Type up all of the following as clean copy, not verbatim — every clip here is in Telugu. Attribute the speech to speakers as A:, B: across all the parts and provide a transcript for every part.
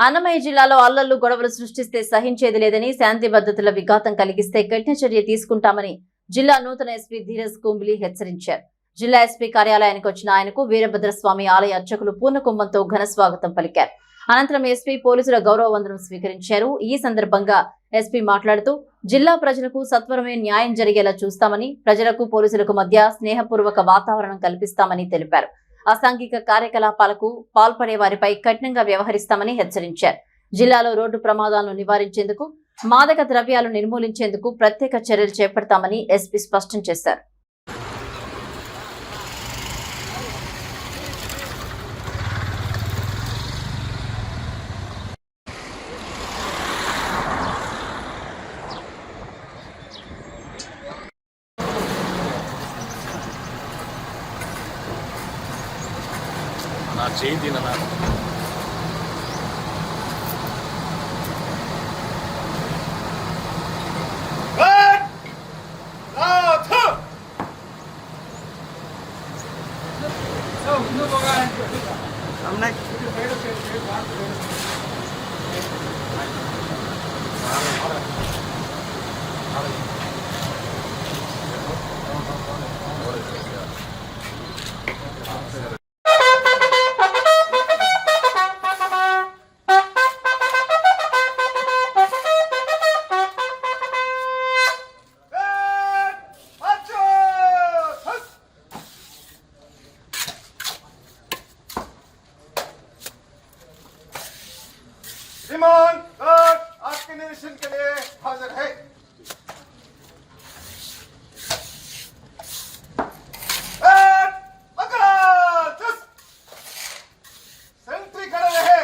A: అన్నమయ్య జిల్లాలో అల్లర్లు గొడవలు సృష్టిస్తే సహించేది లేదని, శాంతి భద్రతల విఘాతం కలిగిస్తే కఠిన చర్య తీసుకుంటామని జిల్లా నూతన ఎస్పీ ధీరజ్ కుంబ్లీ హెచ్చరించారు. జిల్లా ఎస్పీ కార్యాలయానికి వచ్చిన ఆయనకు వీరభద్రస్వామి ఆలయ అర్చకులు పూర్ణకుంభంతో ఘన స్వాగతం పలికారు. అనంతరం ఎస్పీ పోలీసుల గౌరవ వందనం స్వీకరించారు. ఈ సందర్భంగా ఎస్పీ మాట్లాడుతూ జిల్లా ప్రజలకు సత్వరమే న్యాయం జరిగేలా చూస్తామని, ప్రజలకు పోలీసులకు మధ్య స్నేహపూర్వక వాతావరణం కల్పిస్తామని తెలిపారు. అసాంఘిక కార్యకలాపాలకు పాల్పడే వారిపై కఠినంగా వ్యవహరిస్తామని హెచ్చరించారు. జిల్లాలో రోడ్డు ప్రమాదాలను నివారించేందుకు, మాదక ద్రవ్యాలు నిర్మూలించేందుకు ప్రత్యేక చర్యలు చేపడతామని ఎస్పీ స్పష్టం చేశారు.
B: నా చేయి తిననా
C: श्रीमान आपके निरीक्षण के लिए हाजिर है। सेंट्री खड़े रहे।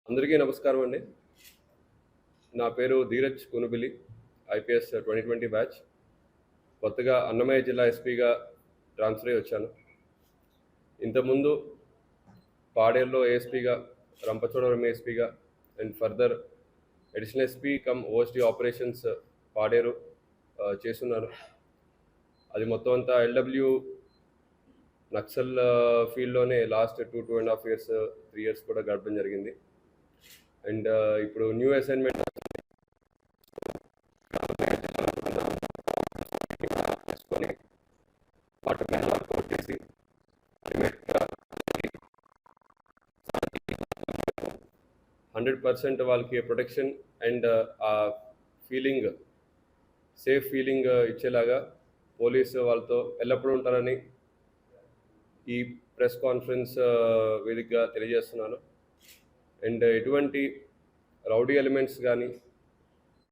D: అందరికీ నమస్కారం అండి. నా పేరు ధీరజ్ కునుబిలి, IPS 2020 బ్యాచ్. కొత్తగా అన్నమయ్య జిల్లా ఎస్పీగా ట్రాన్స్ఫర్ అయ్యి వచ్చాను. ఇంతకుముందు పాడేరులో ఏఎస్పీగా, రంపచోడవరం ఏఎస్పీగా and further additional SP cum OSD operations Paderu చేస్తున్నాను. అది మొత్తం అంతా LW నక్సల్ ఫీల్డ్లోనే లాస్ట్ 2.5 years 3 years కూడా గడపడం జరిగింది. అండ్ ఇప్పుడు న్యూ అసైన్మెంట్ తీసుకొని వాటి మీద వర్కౌట్ చేసి 100% వాళ్ళకి ప్రొటెక్షన్ అండ్ ఆ ఫీలింగ్, సేఫ్ ఫీలింగ్ ఇచ్చేలాగా పోలీసు వాళ్ళతో ఎల్లప్పుడూ ఉంటారని ఈ ప్రెస్ కాన్ఫరెన్స్ వేదికగా తెలియజేస్తున్నాను. అండ్ ఎటువంటి రౌడీ ఎలిమెంట్స్ కానీ